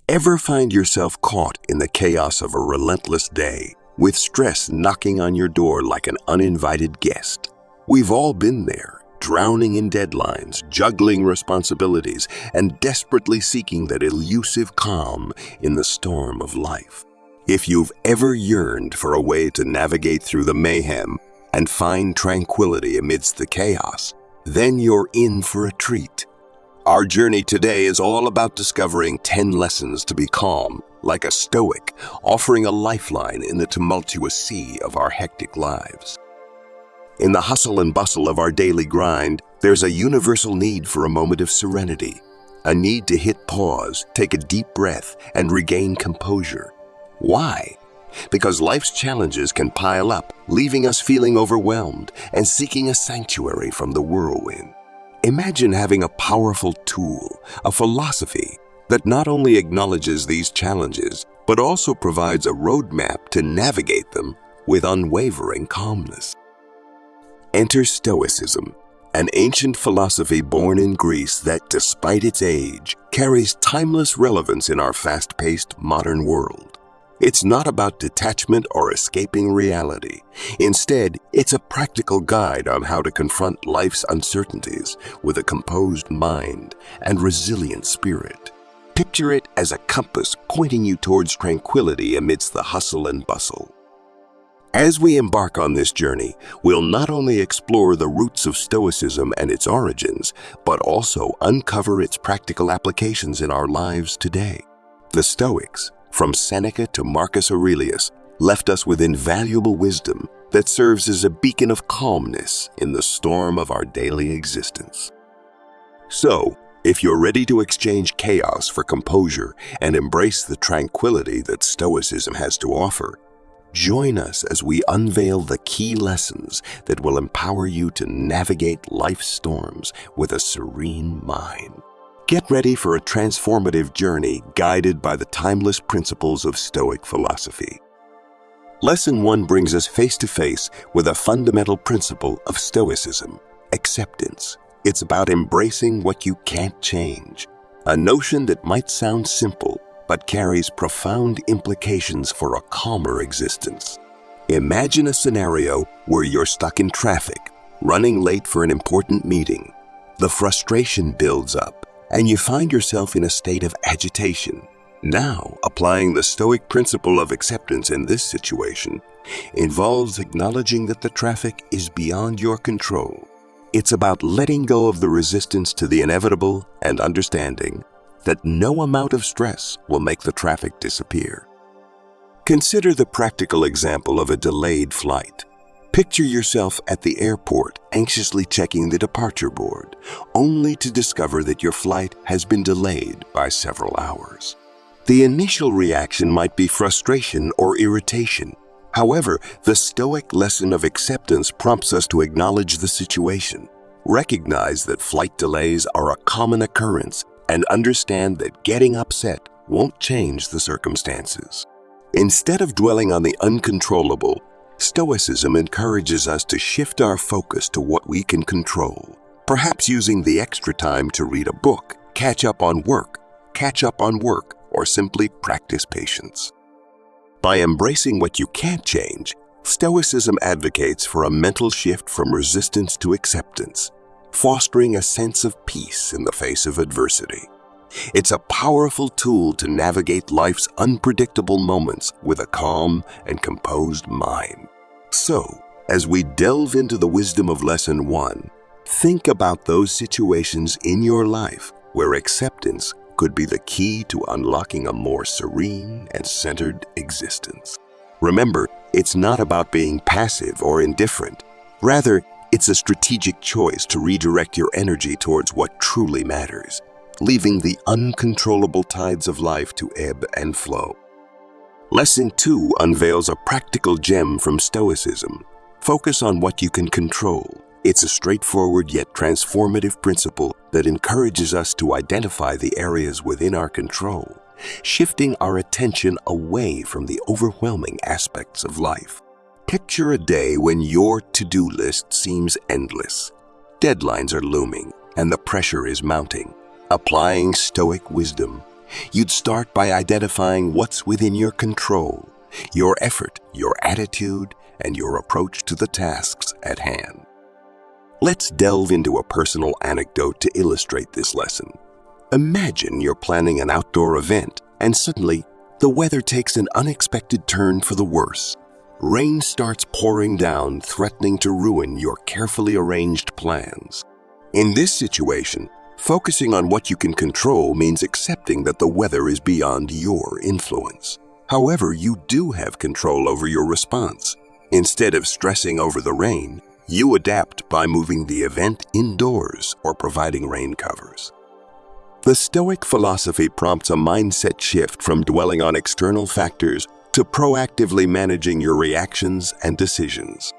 Ever find yourself caught in the chaos of a relentless day, with stress knocking on your door like an uninvited guest? We've all been there, drowning in deadlines, juggling responsibilities, and desperately seeking that elusive calm in the storm of life. If you've ever yearned for a way to navigate through the mayhem and find tranquility amidst the chaos, then you're in for a treat. Our journey today is all about discovering 10 lessons to be calm, like a Stoic, offering a lifeline in the tumultuous sea of our hectic lives. In the hustle and bustle of our daily grind, there's a universal need for a moment of serenity, a need to hit pause, take a deep breath, and regain composure. Why? Because life's challenges can pile up, leaving us feeling overwhelmed and seeking a sanctuary from the whirlwind. Imagine having a powerful tool, a philosophy that not only acknowledges these challenges, but also provides a roadmap to navigate them with unwavering calmness. Enter Stoicism, an ancient philosophy born in Greece that, despite its age, carries timeless relevance in our fast-paced modern world. It's not about detachment or escaping reality. Instead, it's a practical guide on how to confront life's uncertainties with a composed mind and resilient spirit. Picture it as a compass pointing you towards tranquility amidst the hustle and bustle. As we embark on this journey, we'll not only explore the roots of Stoicism and its origins, but also uncover its practical applications in our lives today. The Stoics, from Seneca to Marcus Aurelius, left us with invaluable wisdom that serves as a beacon of calmness in the storm of our daily existence. So, if you're ready to exchange chaos for composure and embrace the tranquility that Stoicism has to offer, join us as we unveil the key lessons that will empower you to navigate life's storms with a serene mind. Get ready for a transformative journey guided by the timeless principles of Stoic philosophy. Lesson 1 brings us face to face with a fundamental principle of Stoicism: acceptance. It's about embracing what you can't change, a notion that might sound simple, but carries profound implications for a calmer existence. Imagine a scenario where you're stuck in traffic, running late for an important meeting. The frustration builds up, and you find yourself in a state of agitation. Now, applying the Stoic principle of acceptance in this situation involves acknowledging that the traffic is beyond your control. It's about letting go of the resistance to the inevitable and understanding that no amount of stress will make the traffic disappear. Consider the practical example of a delayed flight. Picture yourself at the airport, anxiously checking the departure board, only to discover that your flight has been delayed by several hours. The initial reaction might be frustration or irritation. However, the Stoic lesson of acceptance prompts us to acknowledge the situation, recognize that flight delays are a common occurrence, and understand that getting upset won't change the circumstances. Instead of dwelling on the uncontrollable, Stoicism encourages us to shift our focus to what we can control, perhaps using the extra time to read a book, catch up on work, or simply practice patience. By embracing what you can't change, Stoicism advocates for a mental shift from resistance to acceptance, fostering a sense of peace in the face of adversity. It's a powerful tool to navigate life's unpredictable moments with a calm and composed mind. So, as we delve into the wisdom of Lesson 1, think about those situations in your life where acceptance could be the key to unlocking a more serene and centered existence. Remember, it's not about being passive or indifferent. Rather, it's a strategic choice to redirect your energy towards what truly matters, leaving the uncontrollable tides of life to ebb and flow. Lesson 2 unveils a practical gem from Stoicism. Focus on what you can control. It's a straightforward yet transformative principle that encourages us to identify the areas within our control, shifting our attention away from the overwhelming aspects of life. Picture a day when your to-do list seems endless. Deadlines are looming, and the pressure is mounting. Applying Stoic wisdom, You'd start by identifying what's within your control, your effort, your attitude, and your approach to the tasks at hand. Let's delve into a personal anecdote to illustrate this lesson. Imagine you're planning an outdoor event, and suddenly, the weather takes an unexpected turn for the worse. Rain starts pouring down, threatening to ruin your carefully arranged plans. In this situation, focusing on what you can control means accepting that the weather is beyond your influence. However, you do have control over your response. Instead of stressing over the rain, you adapt by moving the event indoors or providing rain covers. The Stoic philosophy prompts a mindset shift from dwelling on external factors to proactively managing your reactions and decisions.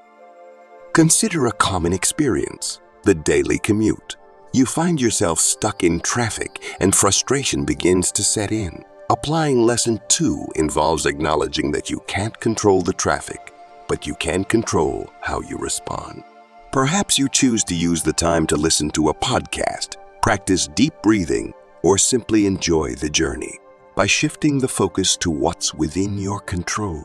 Consider a common experience, the daily commute. You find yourself stuck in traffic and frustration begins to set in. Applying lesson 2 involves acknowledging that you can't control the traffic, but you can control how you respond. Perhaps you choose to use the time to listen to a podcast, practice deep breathing, or simply enjoy the journey. By shifting the focus to what's within your control,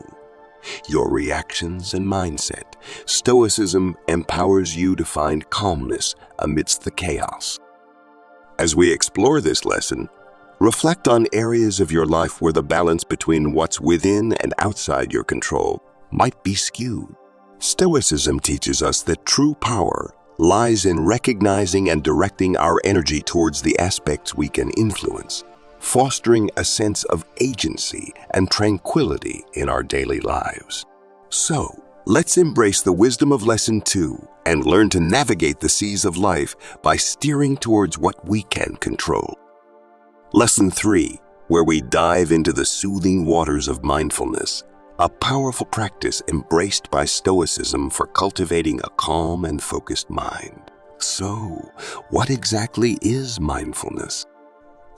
your reactions and mindset, Stoicism empowers you to find calmness amidst the chaos. As we explore this lesson, reflect on areas of your life where the balance between what's within and outside your control might be skewed. Stoicism teaches us that true power lies in recognizing and directing our energy towards the aspects we can influence, fostering a sense of agency and tranquility in our daily lives. So, let's embrace the wisdom of Lesson 2 and learn to navigate the seas of life by steering towards what we can control. Lesson 3, where we dive into the soothing waters of mindfulness, a powerful practice embraced by Stoicism for cultivating a calm and focused mind. So, what exactly is mindfulness?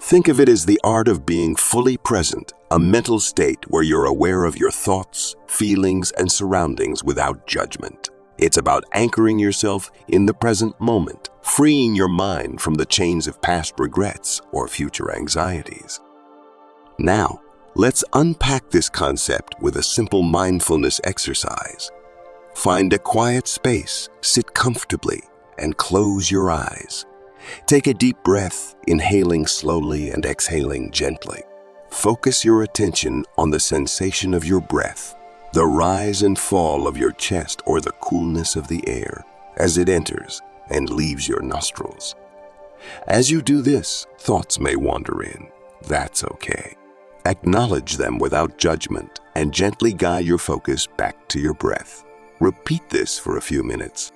Think of it as the art of being fully present, a mental state where you're aware of your thoughts, feelings, and surroundings without judgment. It's about anchoring yourself in the present moment, freeing your mind from the chains of past regrets or future anxieties. Now, let's unpack this concept with a simple mindfulness exercise. Find a quiet space, sit comfortably, and close your eyes. Take a deep breath, inhaling slowly and exhaling gently. Focus your attention on the sensation of your breath, the rise and fall of your chest or the coolness of the air as it enters and leaves your nostrils. As you do this, thoughts may wander in. That's okay. Acknowledge them without judgment and gently guide your focus back to your breath. Repeat this for a few minutes.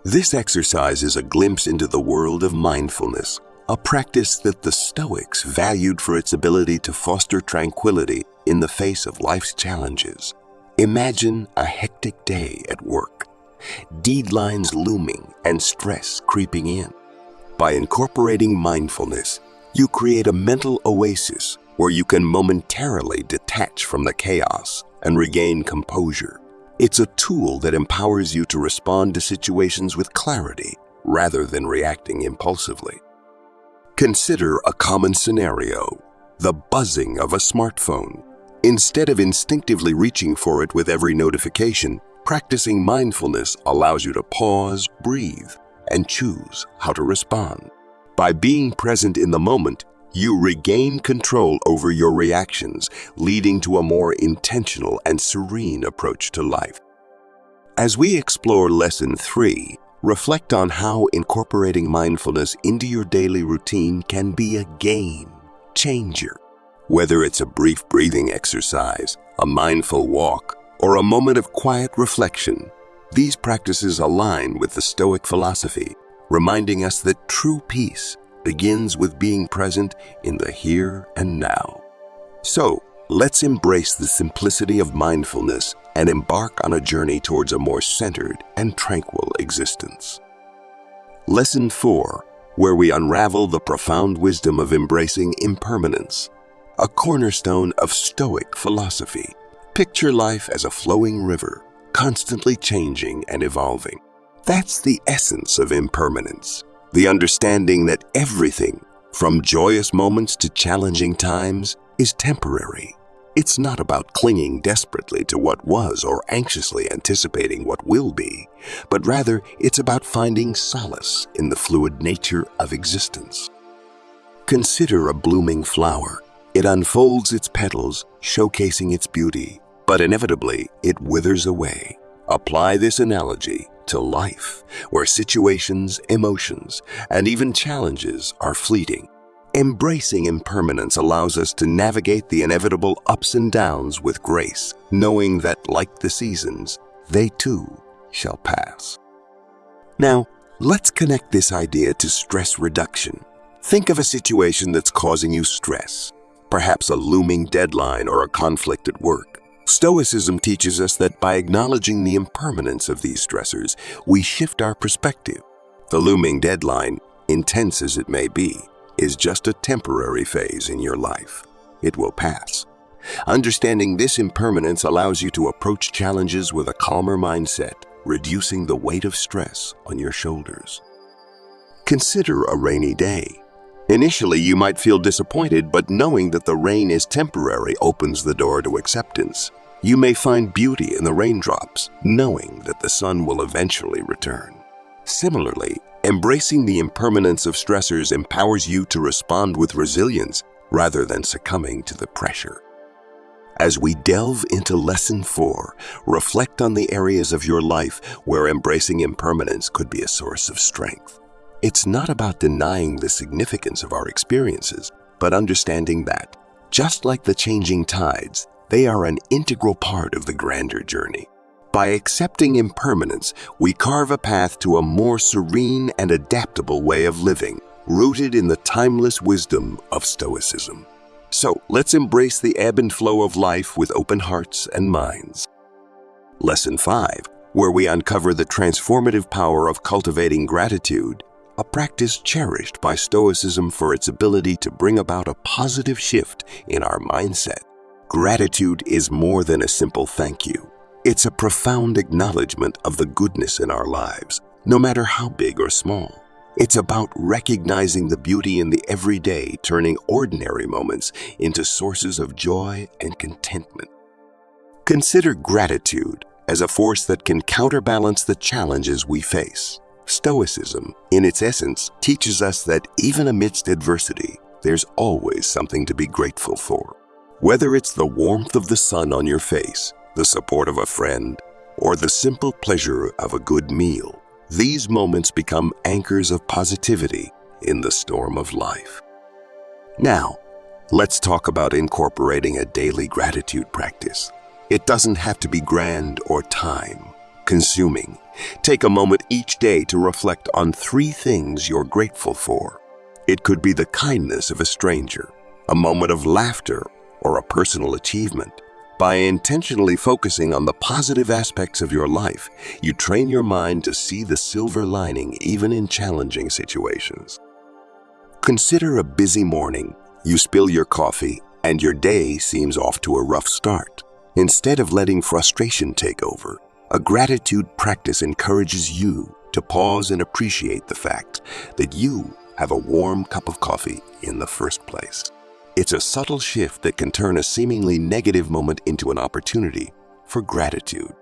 This exercise is a glimpse into the world of mindfulness, a practice that the Stoics valued for its ability to foster tranquility in the face of life's challenges. Imagine a hectic day at work, deadlines looming and stress creeping in. By incorporating mindfulness, you create a mental oasis where you can momentarily detach from the chaos and regain composure. It's a tool that empowers you to respond to situations with clarity rather than reacting impulsively. Consider a common scenario, the buzzing of a smartphone. Instead of instinctively reaching for it with every notification, practicing mindfulness allows you to pause, breathe, and choose how to respond. By being present in the moment, you regain control over your reactions, leading to a more intentional and serene approach to life. As we explore Lesson 3, reflect on how incorporating mindfulness into your daily routine can be a game changer. Whether it's a brief breathing exercise, a mindful walk, or a moment of quiet reflection, these practices align with the Stoic philosophy, reminding us that true peace begins with being present in the here and now. So, let's embrace the simplicity of mindfulness and embark on a journey towards a more centered and tranquil existence. Lesson 4, where we unravel the profound wisdom of embracing impermanence, a cornerstone of Stoic philosophy. Picture life as a flowing river, constantly changing and evolving. That's the essence of impermanence. The understanding that everything, from joyous moments to challenging times, is temporary. It's not about clinging desperately to what was or anxiously anticipating what will be, but rather it's about finding solace in the fluid nature of existence. Consider a blooming flower. It unfolds its petals, showcasing its beauty, but inevitably it withers away. Apply this analogy to life, where situations, emotions, and even challenges are fleeting. Embracing impermanence allows us to navigate the inevitable ups and downs with grace, knowing that, like the seasons, they too shall pass. Now, let's connect this idea to stress reduction. Think of a situation that's causing you stress, perhaps a looming deadline or a conflict at work. Stoicism teaches us that by acknowledging the impermanence of these stressors, we shift our perspective. The looming deadline, intense as it may be, is just a temporary phase in your life. It will pass. Understanding this impermanence allows you to approach challenges with a calmer mindset, reducing the weight of stress on your shoulders. Consider a rainy day. Initially, you might feel disappointed, but knowing that the rain is temporary opens the door to acceptance. You may find beauty in the raindrops, knowing that the sun will eventually return. Similarly, embracing the impermanence of stressors empowers you to respond with resilience rather than succumbing to the pressure. As we delve into Lesson 4, reflect on the areas of your life where embracing impermanence could be a source of strength. It's not about denying the significance of our experiences, but understanding that, just like the changing tides, they are an integral part of the grander journey. By accepting impermanence, we carve a path to a more serene and adaptable way of living, rooted in the timeless wisdom of Stoicism. So, let's embrace the ebb and flow of life with open hearts and minds. Lesson 5, where we uncover the transformative power of cultivating gratitude, a practice cherished by Stoicism for its ability to bring about a positive shift in our mindset. Gratitude is more than a simple thank you. It's a profound acknowledgement of the goodness in our lives, no matter how big or small. It's about recognizing the beauty in the everyday, turning ordinary moments into sources of joy and contentment. Consider gratitude as a force that can counterbalance the challenges we face. Stoicism, in its essence, teaches us that even amidst adversity, there's always something to be grateful for. Whether it's the warmth of the sun on your face, the support of a friend, or the simple pleasure of a good meal, these moments become anchors of positivity in the storm of life. Now, let's talk about incorporating a daily gratitude practice. It doesn't have to be grand or time-consuming. Take a moment each day to reflect on 3 things you're grateful for. It could be the kindness of a stranger, a moment of laughter, or a personal achievement. By intentionally focusing on the positive aspects of your life, you train your mind to see the silver lining even in challenging situations. Consider a busy morning. You spill your coffee, and your day seems off to a rough start. Instead of letting frustration take over, a gratitude practice encourages you to pause and appreciate the fact that you have a warm cup of coffee in the first place. It's a subtle shift that can turn a seemingly negative moment into an opportunity for gratitude.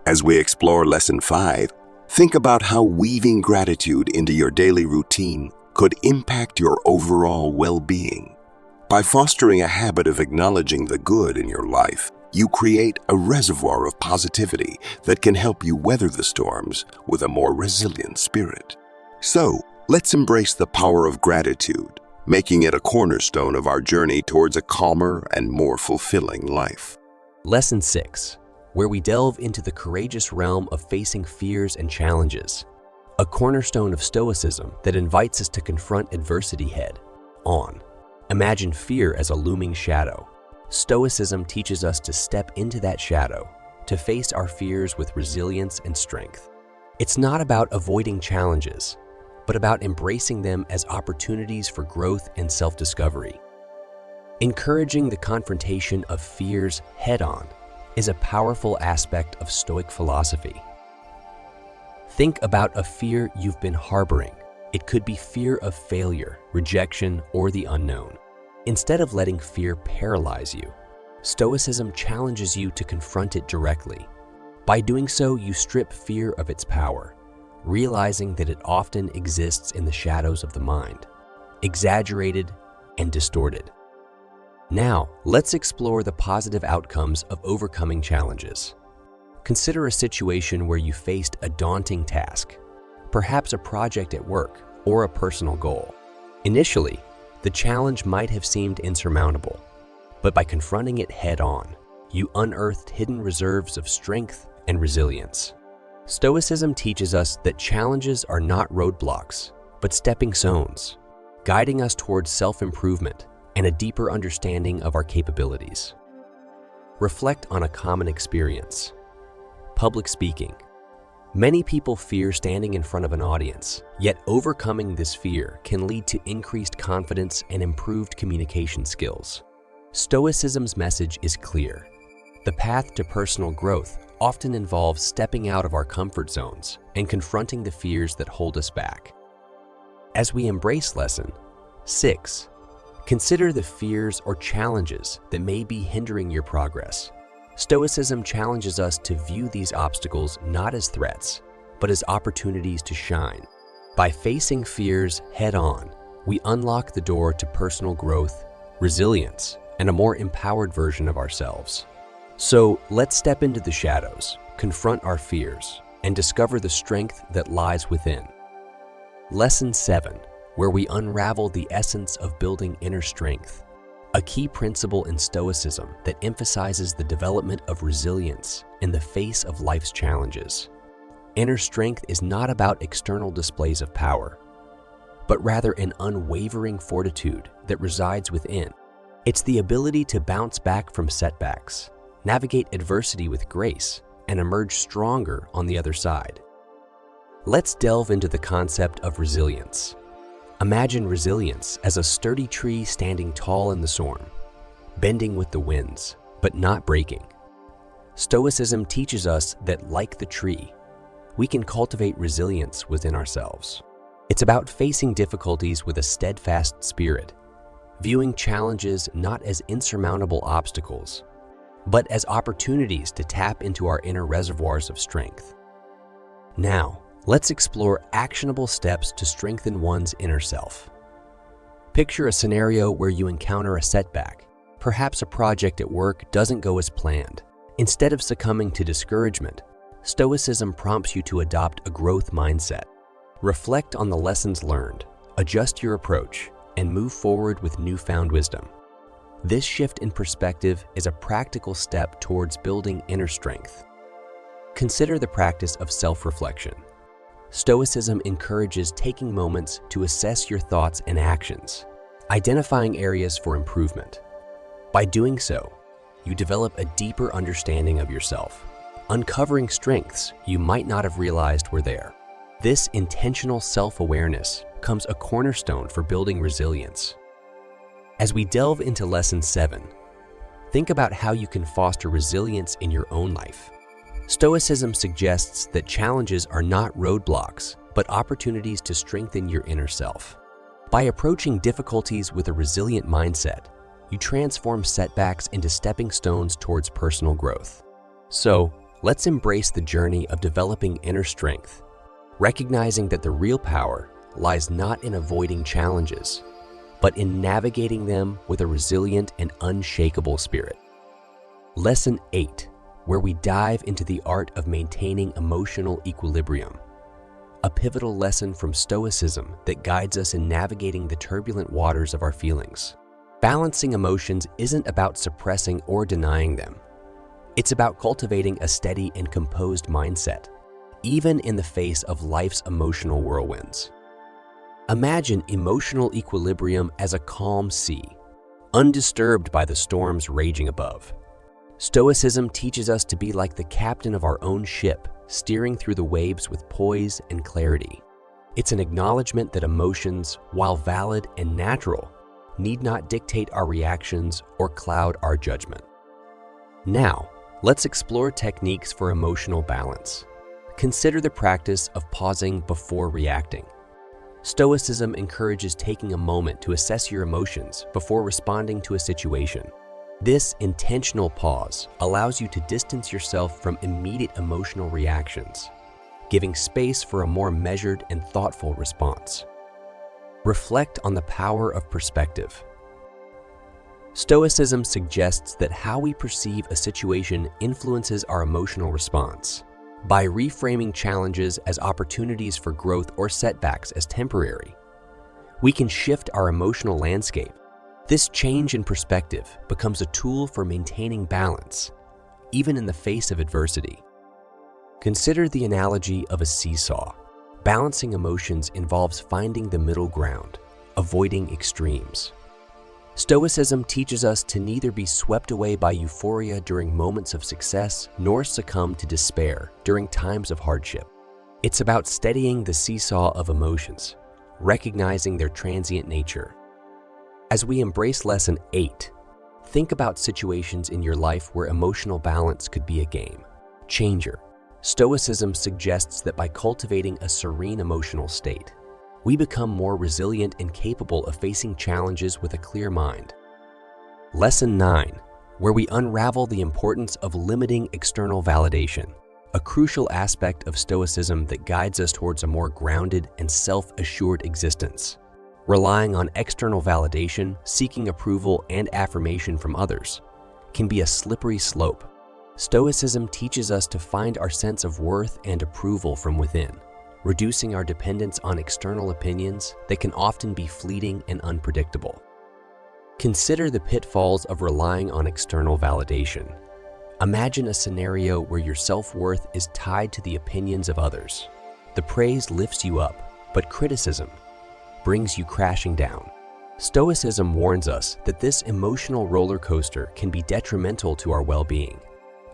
As we explore Lesson 5, think about how weaving gratitude into your daily routine could impact your overall well-being. By fostering a habit of acknowledging the good in your life, you create a reservoir of positivity that can help you weather the storms with a more resilient spirit. So, let's embrace the power of gratitude, making it a cornerstone of our journey towards a calmer and more fulfilling life. Lesson 6, where we delve into the courageous realm of facing fears and challenges, a cornerstone of Stoicism that invites us to confront adversity head-on. Imagine fear as a looming shadow. Stoicism teaches us to step into that shadow, to face our fears with resilience and strength. It's not about avoiding challenges, but about embracing them as opportunities for growth and self-discovery. Encouraging the confrontation of fears head-on is a powerful aspect of Stoic philosophy. Think about a fear you've been harboring. It could be fear of failure, rejection, or the unknown. Instead of letting fear paralyze you, Stoicism challenges you to confront it directly. By doing so, you strip fear of its power, realizing that it often exists in the shadows of the mind, exaggerated and distorted. Now, let's explore the positive outcomes of overcoming challenges. Consider a situation where you faced a daunting task, perhaps a project at work or a personal goal. Initially, the challenge might have seemed insurmountable, but by confronting it head-on, you unearthed hidden reserves of strength and resilience. Stoicism teaches us that challenges are not roadblocks, but stepping stones, guiding us towards self-improvement and a deeper understanding of our capabilities. Reflect on a common experience. Public speaking. Many people fear standing in front of an audience, yet overcoming this fear can lead to increased confidence and improved communication skills. Stoicism's message is clear. The path to personal growth often involves stepping out of our comfort zones and confronting the fears that hold us back. As we embrace Lesson 6, consider the fears or challenges that may be hindering your progress. Stoicism challenges us to view these obstacles not as threats, but as opportunities to shine. By facing fears head-on, we unlock the door to personal growth, resilience, and a more empowered version of ourselves. So let's step into the shadows, confront our fears, and discover the strength that lies within. Lesson 7, where we unravel the essence of building inner strength. A key principle in Stoicism that emphasizes the development of resilience in the face of life's challenges. Inner strength is not about external displays of power, but rather an unwavering fortitude that resides within. It's the ability to bounce back from setbacks, navigate adversity with grace, and emerge stronger on the other side. Let's delve into the concept of resilience. Imagine resilience as a sturdy tree standing tall in the storm, bending with the winds, but not breaking. Stoicism teaches us that, like the tree, we can cultivate resilience within ourselves. It's about facing difficulties with a steadfast spirit, viewing challenges not as insurmountable obstacles, but as opportunities to tap into our inner reservoirs of strength. Now, let's explore actionable steps to strengthen one's inner self. Picture a scenario where you encounter a setback. Perhaps a project at work doesn't go as planned. Instead of succumbing to discouragement, Stoicism prompts you to adopt a growth mindset. Reflect on the lessons learned, adjust your approach, and move forward with newfound wisdom. This shift in perspective is a practical step towards building inner strength. Consider the practice of self-reflection. Stoicism encourages taking moments to assess your thoughts and actions, identifying areas for improvement. By doing so, you develop a deeper understanding of yourself, uncovering strengths you might not have realized were there. This intentional self-awareness becomes a cornerstone for building resilience. As we delve into Lesson 7, think about how you can foster resilience in your own life. Stoicism suggests that challenges are not roadblocks, but opportunities to strengthen your inner self. By approaching difficulties with a resilient mindset, you transform setbacks into stepping stones towards personal growth. So, let's embrace the journey of developing inner strength, recognizing that the real power lies not in avoiding challenges, but in navigating them with a resilient and unshakable spirit. Lesson 8, where we dive into the art of maintaining emotional equilibrium. A pivotal lesson from Stoicism that guides us in navigating the turbulent waters of our feelings. Balancing emotions isn't about suppressing or denying them. It's about cultivating a steady and composed mindset, even in the face of life's emotional whirlwinds. Imagine emotional equilibrium as a calm sea, undisturbed by the storms raging above. Stoicism teaches us to be like the captain of our own ship, steering through the waves with poise and clarity. It's an acknowledgement that emotions, while valid and natural, need not dictate our reactions or cloud our judgment. Now, let's explore techniques for emotional balance. Consider the practice of pausing before reacting. Stoicism encourages taking a moment to assess your emotions before responding to a situation. This intentional pause allows you to distance yourself from immediate emotional reactions, giving space for a more measured and thoughtful response. Reflect on the power of perspective. Stoicism suggests that how we perceive a situation influences our emotional response. By reframing challenges as opportunities for growth or setbacks as temporary, we can shift our emotional landscape. This change in perspective becomes a tool for maintaining balance, even in the face of adversity. Consider the analogy of a seesaw. Balancing emotions involves finding the middle ground, avoiding extremes. Stoicism teaches us to neither be swept away by euphoria during moments of success nor succumb to despair during times of hardship. It's about steadying the seesaw of emotions, recognizing their transient nature. As we embrace Lesson 8, think about situations in your life where emotional balance could be a game changer. Stoicism suggests that by cultivating a serene emotional state, we become more resilient and capable of facing challenges with a clear mind. Lesson 9, where we unravel the importance of limiting external validation, a crucial aspect of Stoicism that guides us towards a more grounded and self-assured existence. Relying on external validation, seeking approval and affirmation from others, can be a slippery slope. Stoicism teaches us to find our sense of worth and approval from within, reducing our dependence on external opinions that can often be fleeting and unpredictable. Consider the pitfalls of relying on external validation. Imagine a scenario where your self-worth is tied to the opinions of others. The praise lifts you up, but criticism brings you crashing down. Stoicism warns us that this emotional roller coaster can be detrimental to our well-being.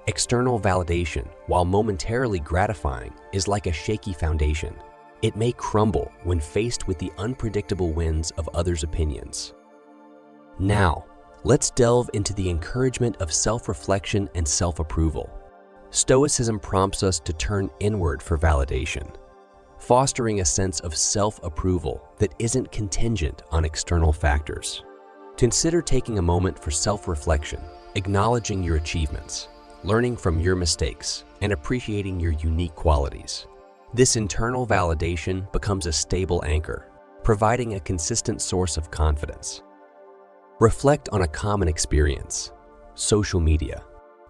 External validation, while momentarily gratifying, is like a shaky foundation. It may crumble when faced with the unpredictable winds of others' opinions. Now, let's delve into the encouragement of self-reflection and self-approval. Stoicism prompts us to turn inward for validation, fostering a sense of self-approval that isn't contingent on external factors. Consider taking a moment for self-reflection, acknowledging your achievements, learning from your mistakes, and appreciating your unique qualities. This internal validation becomes a stable anchor, providing a consistent source of confidence. Reflect on a common experience: social media.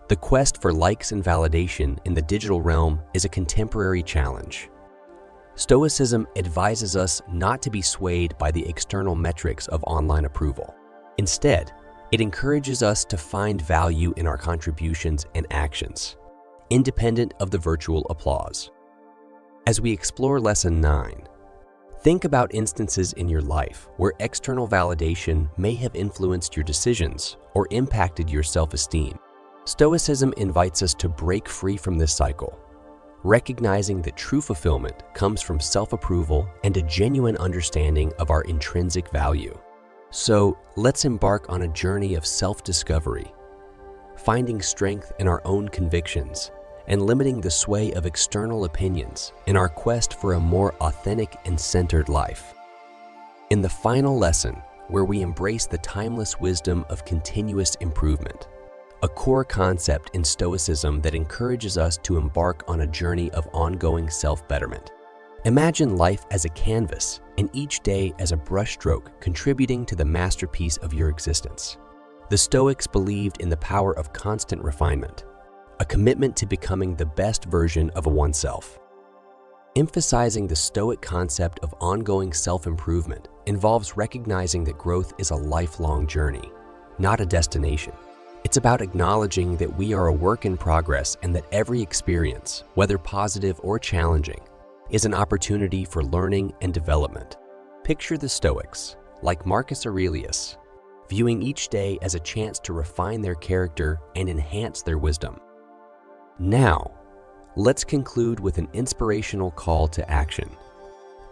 The quest for likes and validation in the digital realm is a contemporary challenge. Stoicism advises us not to be swayed by the external metrics of online approval. Instead, it encourages us to find value in our contributions and actions, independent of the virtual applause. As we explore Lesson 9, think about instances in your life where external validation may have influenced your decisions or impacted your self-esteem. Stoicism invites us to break free from this cycle, recognizing that true fulfillment comes from self-approval and a genuine understanding of our intrinsic value. So, let's embark on a journey of self-discovery, finding strength in our own convictions and limiting the sway of external opinions in our quest for a more authentic and centered life. In the final lesson, where we embrace the timeless wisdom of continuous improvement, a core concept in Stoicism that encourages us to embark on a journey of ongoing self-betterment. Imagine life as a canvas and each day as a brushstroke contributing to the masterpiece of your existence. The Stoics believed in the power of constant refinement, a commitment to becoming the best version of oneself. Emphasizing the Stoic concept of ongoing self-improvement involves recognizing that growth is a lifelong journey, not a destination. It's about acknowledging that we are a work in progress and that every experience, whether positive or challenging, is an opportunity for learning and development. Picture the Stoics, like Marcus Aurelius, viewing each day as a chance to refine their character and enhance their wisdom. Now, let's conclude with an inspirational call to action.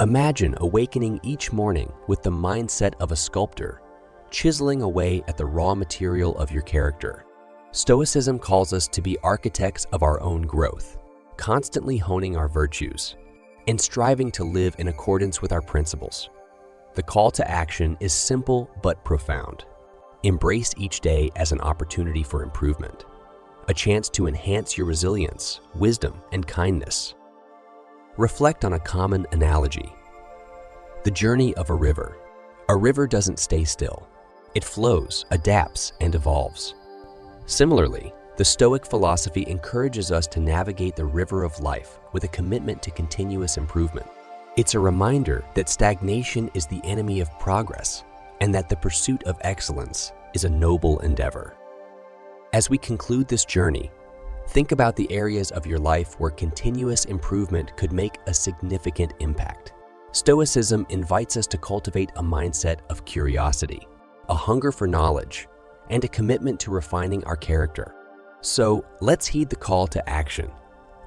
Imagine awakening each morning with the mindset of a sculptor, chiseling away at the raw material of your character. Stoicism calls us to be architects of our own growth, constantly honing our virtues, and striving to live in accordance with our principles. The call to action is simple but profound. Embrace each day as an opportunity for improvement, a chance to enhance your resilience, wisdom, and kindness. Reflect on a common analogy: the journey of a river. A river doesn't stay still. It flows, adapts, and evolves. Similarly, the Stoic philosophy encourages us to navigate the river of life with a commitment to continuous improvement. It's a reminder that stagnation is the enemy of progress and that the pursuit of excellence is a noble endeavor. As we conclude this journey, think about the areas of your life where continuous improvement could make a significant impact. Stoicism invites us to cultivate a mindset of curiosity, a hunger for knowledge, and a commitment to refining our character. So let's heed the call to action,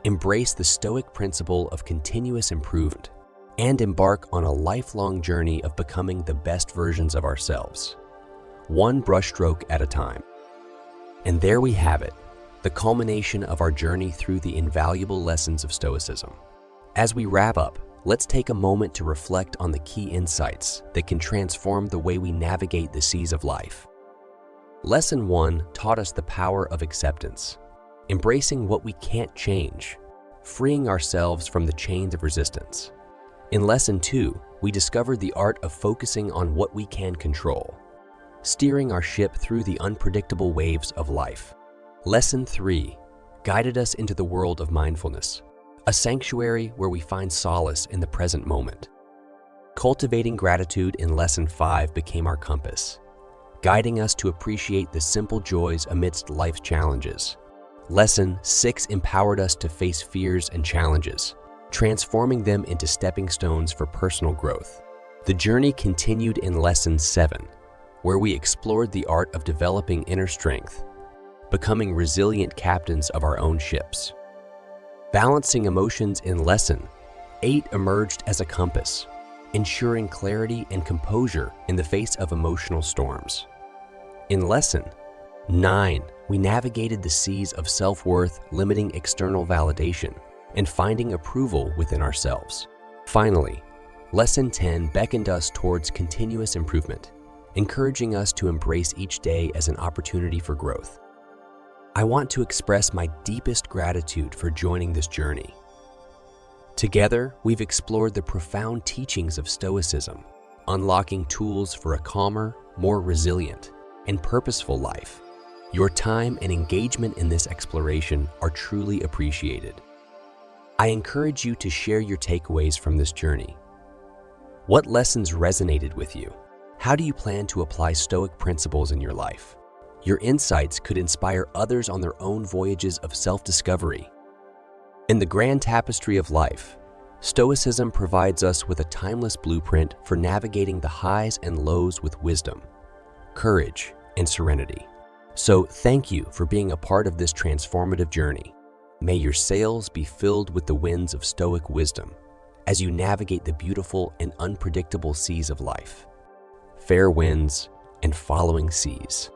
embrace the Stoic principle of continuous improvement, and embark on a lifelong journey of becoming the best versions of ourselves, one brushstroke at a time. And there we have it, the culmination of our journey through the invaluable lessons of Stoicism. As we wrap up, let's take a moment to reflect on the key insights that can transform the way we navigate the seas of life. Lesson 1 taught us the power of acceptance, embracing what we can't change, freeing ourselves from the chains of resistance. In Lesson 2, we discovered the art of focusing on what we can control, steering our ship through the unpredictable waves of life. Lesson 3 guided us into the world of mindfulness, a sanctuary where we find solace in the present moment. Cultivating gratitude in Lesson 5 became our compass, guiding us to appreciate the simple joys amidst life's challenges. Lesson 6 empowered us to face fears and challenges, transforming them into stepping stones for personal growth. The journey continued in Lesson 7, where we explored the art of developing inner strength, becoming resilient captains of our own ships. Balancing emotions in Lesson 8 emerged as a compass, ensuring clarity and composure in the face of emotional storms. In Lesson 9, we navigated the seas of self-worth, limiting external validation, and finding approval within ourselves. Finally, Lesson 10 beckoned us towards continuous improvement, encouraging us to embrace each day as an opportunity for growth. I want to express my deepest gratitude for joining this journey. Together, we've explored the profound teachings of Stoicism, unlocking tools for a calmer, more resilient, and purposeful life. Your time and engagement in this exploration are truly appreciated. I encourage you to share your takeaways from this journey. What lessons resonated with you? How do you plan to apply Stoic principles in your life? Your insights could inspire others on their own voyages of self-discovery. In the grand tapestry of life, Stoicism provides us with a timeless blueprint for navigating the highs and lows with wisdom, courage, and serenity. So thank you for being a part of this transformative journey. May your sails be filled with the winds of Stoic wisdom as you navigate the beautiful and unpredictable seas of life. Fair winds and following seas.